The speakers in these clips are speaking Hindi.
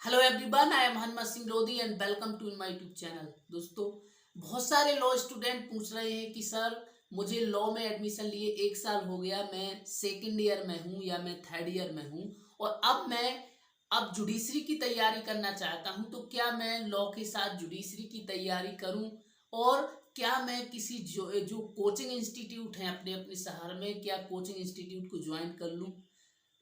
Hello everyone, I am Hanumat Singh Lodhi and welcome to my YouTube channel. दोस्तों, बहुत सारे लॉ स्टूडेंट पूछ रहे हैं कि सर मुझे लॉ में एडमिशन लिए 1 साल हो गया, मैं सेकंड ईयर में हूँ या मैं थर्ड ईयर में हूँ और अब जुडिशरी की तैयारी करना चाहता हूँ। तो क्या मैं लॉ के साथ जुडिशरी की तैयारी करूँ और क्या मैं किसी जो कोचिंग इंस्टीट्यूट हैं अपने अपने शहर में, क्या कोचिंग इंस्टीट्यूट को ज्वाइन कर लूँ?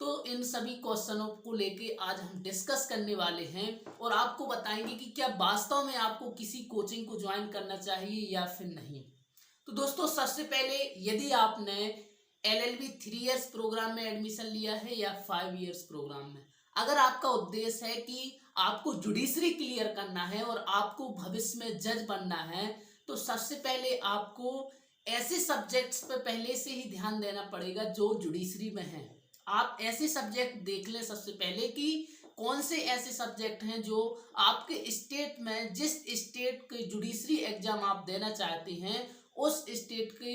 तो इन सभी क्वेश्चनों को लेके आज हम डिस्कस करने वाले हैं और आपको बताएंगे कि क्या वास्तव में आपको किसी कोचिंग को ज्वाइन करना चाहिए या फिर नहीं। तो दोस्तों, सबसे पहले यदि आपने एलएलबी 3 इयर्स प्रोग्राम में एडमिशन लिया है या 5 इयर्स प्रोग्राम में, अगर आपका उद्देश्य है कि आपको जुडिशरी क्लियर करना है और आपको भविष्य में जज बनना है, तो सबसे पहले आपको ऐसे सब्जेक्ट्स पर पहले से ही ध्यान देना पड़ेगा जो जुडिशरी में है। आप ऐसे सब्जेक्ट देख लें सबसे पहले कि कौन से ऐसे सब्जेक्ट हैं जो आपके स्टेट में, जिस स्टेट के जुडिशरी एग्जाम आप देना चाहते हैं उस स्टेट के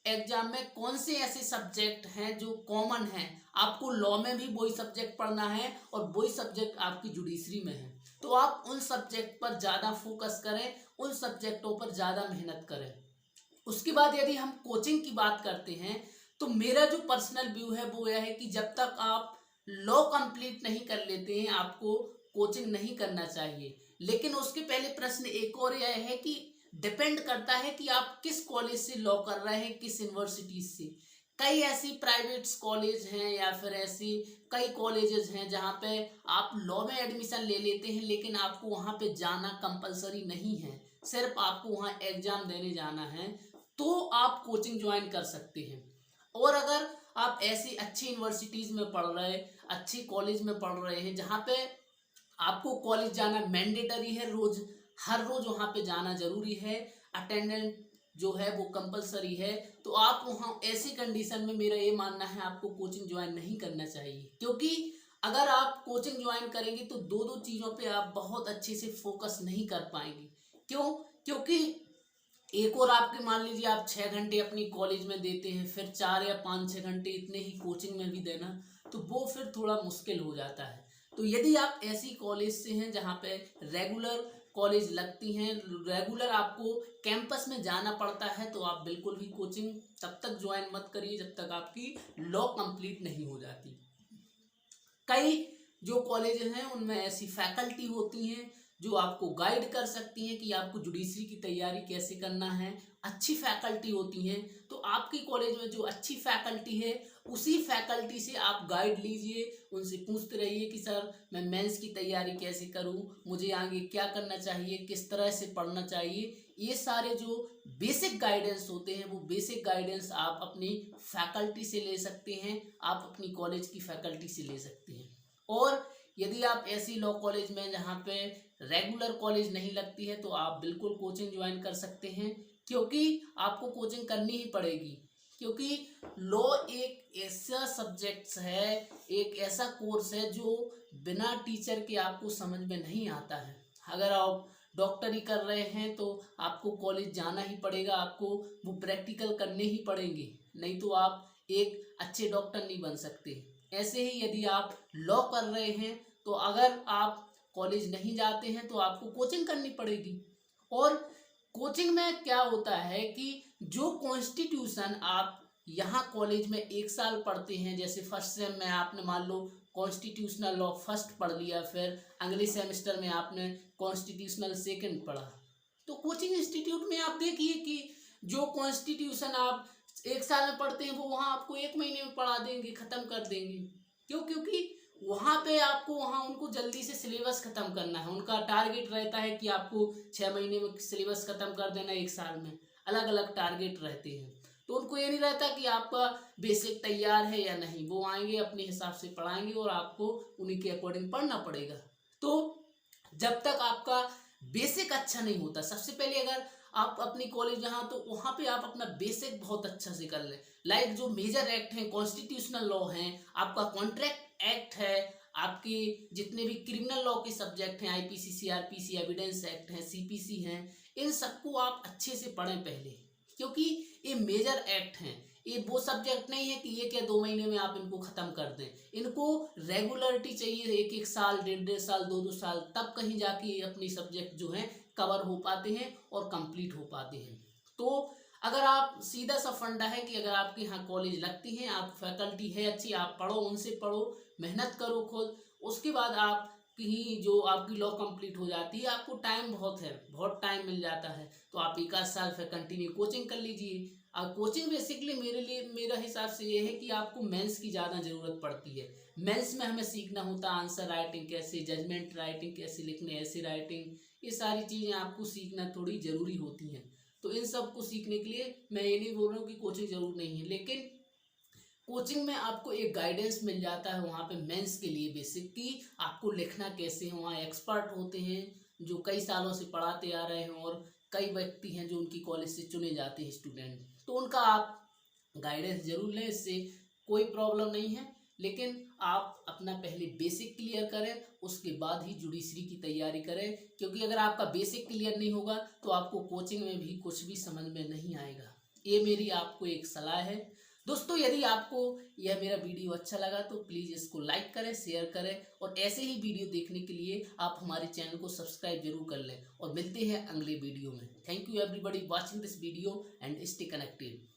एग्जाम में कौन से ऐसे सब्जेक्ट हैं जो कॉमन हैं। आपको लॉ में भी वही सब्जेक्ट पढ़ना है और वही सब्जेक्ट आपकी जुडिशरी में है, तो आप उन सब्जेक्ट पर ज़्यादा फोकस करें, उन सब्जेक्टों पर ज़्यादा मेहनत करें। उसके बाद यदि हम कोचिंग की बात करते हैं, तो मेरा जो पर्सनल व्यू है वो यह है कि जब तक आप लॉ कंप्लीट नहीं कर लेते हैं आपको कोचिंग नहीं करना चाहिए। लेकिन उसके पहले प्रश्न एक और यह है कि डिपेंड करता है कि आप किस कॉलेज से लॉ कर रहे हैं, किस यूनिवर्सिटी से। कई ऐसी प्राइवेट कॉलेज हैं या फिर ऐसी कई कॉलेजेस हैं जहाँ पे आप लॉ में एडमिशन ले लेते हैं लेकिन आपको वहाँ पे जाना कंपलसरी नहीं है, सिर्फ आपको वहाँ एग्जाम देने जाना है, तो आप कोचिंग ज्वाइन कर सकते हैं। और अगर आप ऐसी अच्छी यूनिवर्सिटीज़ में पढ़ रहे, अच्छी कॉलेज में पढ़ रहे हैं जहाँ पे आपको कॉलेज जाना मैंडेटरी है, रोज हर रोज वहाँ पे जाना जरूरी है, अटेंडेंट जो है वो कंपलसरी है, तो आप वहाँ ऐसी कंडीशन में मेरा ये मानना है आपको कोचिंग ज्वाइन नहीं करना चाहिए। क्योंकि अगर आप कोचिंग ज्वाइन करेंगे तो दो दो चीज़ों पे आप बहुत अच्छे से फोकस नहीं कर पाएंगे। क्यों? क्योंकि एक और आपके मान लीजिए आप 6 घंटे अपनी कॉलेज में देते हैं, फिर 4 या 5 6 घंटे इतने ही कोचिंग में भी देना, तो वो फिर थोड़ा मुश्किल हो जाता है। तो यदि आप ऐसी कॉलेज से हैं जहाँ पे रेगुलर कॉलेज लगती हैं, रेगुलर आपको कैंपस में जाना पड़ता है, तो आप बिल्कुल भी कोचिंग तब तक ज्वाइन मत करिए जब तक आपकी लॉ कंप्लीट नहीं हो जाती। कई जो कॉलेज हैं उनमें ऐसी फैकल्टी होती हैं जो आपको गाइड कर सकती हैं कि आपको जुडिशरी की तैयारी कैसे करना है, अच्छी फैकल्टी होती हैं। तो आपकी कॉलेज में जो अच्छी फैकल्टी है उसी फैकल्टी से आप गाइड लीजिए, उनसे पूछते रहिए कि सर मैं मेंस की तैयारी कैसे करूं, मुझे आगे क्या करना चाहिए, किस तरह से पढ़ना चाहिए। ये सारे जो बेसिक गाइडेंस होते हैं वो बेसिक गाइडेंस आप अपनी फैकल्टी से ले सकते हैं, आप अपनी कॉलेज की फैकल्टी से ले सकते हैं। और यदि आप ऐसी लॉ कॉलेज में जहाँ पे रेगुलर कॉलेज नहीं लगती है तो आप बिल्कुल कोचिंग ज्वाइन कर सकते हैं, क्योंकि आपको कोचिंग करनी ही पड़ेगी। क्योंकि लॉ एक ऐसा सब्जेक्ट्स है, एक ऐसा कोर्स है जो बिना टीचर के आपको समझ में नहीं आता है। अगर आप डॉक्टरी कर रहे हैं तो आपको कॉलेज जाना ही पड़ेगा, आपको वो प्रैक्टिकल करने ही पड़ेंगे, नहीं तो आप एक अच्छे डॉक्टर नहीं बन सकते। ऐसे ही यदि आप लॉ कर रहे हैं तो अगर आप कॉलेज नहीं जाते हैं तो आपको कोचिंग करनी पड़ेगी। और कोचिंग में क्या होता है कि जो कॉन्स्टिट्यूशन आप यहाँ कॉलेज में 1 साल पढ़ते हैं, जैसे फर्स्ट सेम में आपने मान लो कॉन्स्टिट्यूशनल लॉ फर्स्ट पढ़ लिया, फिर अगले सेमेस्टर में आपने कॉन्स्टिट्यूशनल सेकंड पढ़ा, तो कोचिंग इंस्टीट्यूट में आप देखिए कि जो कॉन्स्टिट्यूशन आप 1 साल में पढ़ते हैं वो वहाँ आपको 1 महीने में पढ़ा देंगे, ख़त्म कर देंगे। क्यों? क्योंकि वहाँ पे आपको वहाँ उनको जल्दी से सिलेबस ख़त्म करना है, उनका टारगेट रहता है कि आपको 6 महीने में सिलेबस ख़त्म कर देना, 1 साल में अलग अलग टारगेट रहते हैं। तो उनको ये नहीं रहता कि आपका बेसिक तैयार है या नहीं, वो आएंगे अपने हिसाब से पढ़ाएंगे और आपको उन्हीं के अकॉर्डिंग पढ़ना पड़ेगा। तो जब तक आपका बेसिक अच्छा नहीं होता, सबसे पहले अगर आप अपनी कॉलेज जहाँ, तो वहाँ पे आप अपना बेसिक बहुत अच्छा से कर लें। लाइक जो मेजर एक्ट हैं, कॉन्स्टिट्यूशनल लॉ हैं, आपका कॉन्ट्रैक्ट एक्ट है, आपके जितने भी क्रिमिनल लॉ के सब्जेक्ट हैं, आईपीसी, सीआरपीसी, एविडेंस एक्ट हैं, सीपीसी हैं, इन सबको आप अच्छे से पढ़ें पहले, क्योंकि ये मेजर एक्ट हैं। ये वो सब्जेक्ट नहीं है कि 1 या 2 महीने में आप इनको ख़त्म कर दें। इनको रेगुलरिटी चाहिए, 1-1 साल, 1.5-1.5 साल, 2-2 साल, तब कहीं जाके ये अपनी सब्जेक्ट जो हैं कवर हो पाते हैं और कंप्लीट हो पाते हैं। तो अगर आप सीधा सा फंडा है कि अगर आपके यहाँ कॉलेज लगती हैं, आप फैकल्टी है अच्छी, आप पढ़ो, उनसे पढ़ो, मेहनत करो खुद, उसके बाद आप कहीं जो आपकी लॉ कंप्लीट हो जाती है, आपको टाइम बहुत है, बहुत टाइम मिल जाता है, तो आप 1 आध साल फिर कंटिन्यू कोचिंग कर लीजिए। और कोचिंग बेसिकली मेरे लिए, मेरा हिसाब से ये है कि आपको मेंस की ज़्यादा ज़रूरत पड़ती है। मेंस में हमें सीखना होता है आंसर राइटिंग कैसे, जजमेंट राइटिंग कैसे लिखने, ऐसे राइटिंग, ये सारी चीज़ें आपको सीखना थोड़ी ज़रूरी होती हैं। तो इन सब को सीखने के लिए मैं ये नहीं बोल रहा हूँ कि कोचिंग ज़रूर नहीं है, लेकिन कोचिंग में आपको एक गाइडेंस मिल जाता है वहाँ पे मेंस के लिए बेसिक कि आपको लिखना कैसे है। वहाँ एक्सपर्ट होते हैं जो कई सालों से पढ़ाते आ रहे हैं, और कई व्यक्ति हैं जो उनकी कॉलेज से चुने जाते हैं स्टूडेंट, तो उनका आप गाइडेंस जरूर लें, इससे कोई प्रॉब्लम नहीं है। लेकिन आप अपना पहले बेसिक क्लियर करें, उसके बाद ही जुडिशरी की तैयारी करें, क्योंकि अगर आपका बेसिक क्लियर नहीं होगा तो आपको कोचिंग में भी कुछ भी समझ में नहीं आएगा। ये मेरी आपको एक सलाह है। दोस्तों, यदि आपको यह मेरा वीडियो अच्छा लगा तो प्लीज़ इसको लाइक करें, शेयर करें, और ऐसे ही वीडियो देखने के लिए आप हमारे चैनल को सब्सक्राइब जरूर कर लें। और मिलते हैं अगले वीडियो में। Thank you everybody watching this video and stay connected.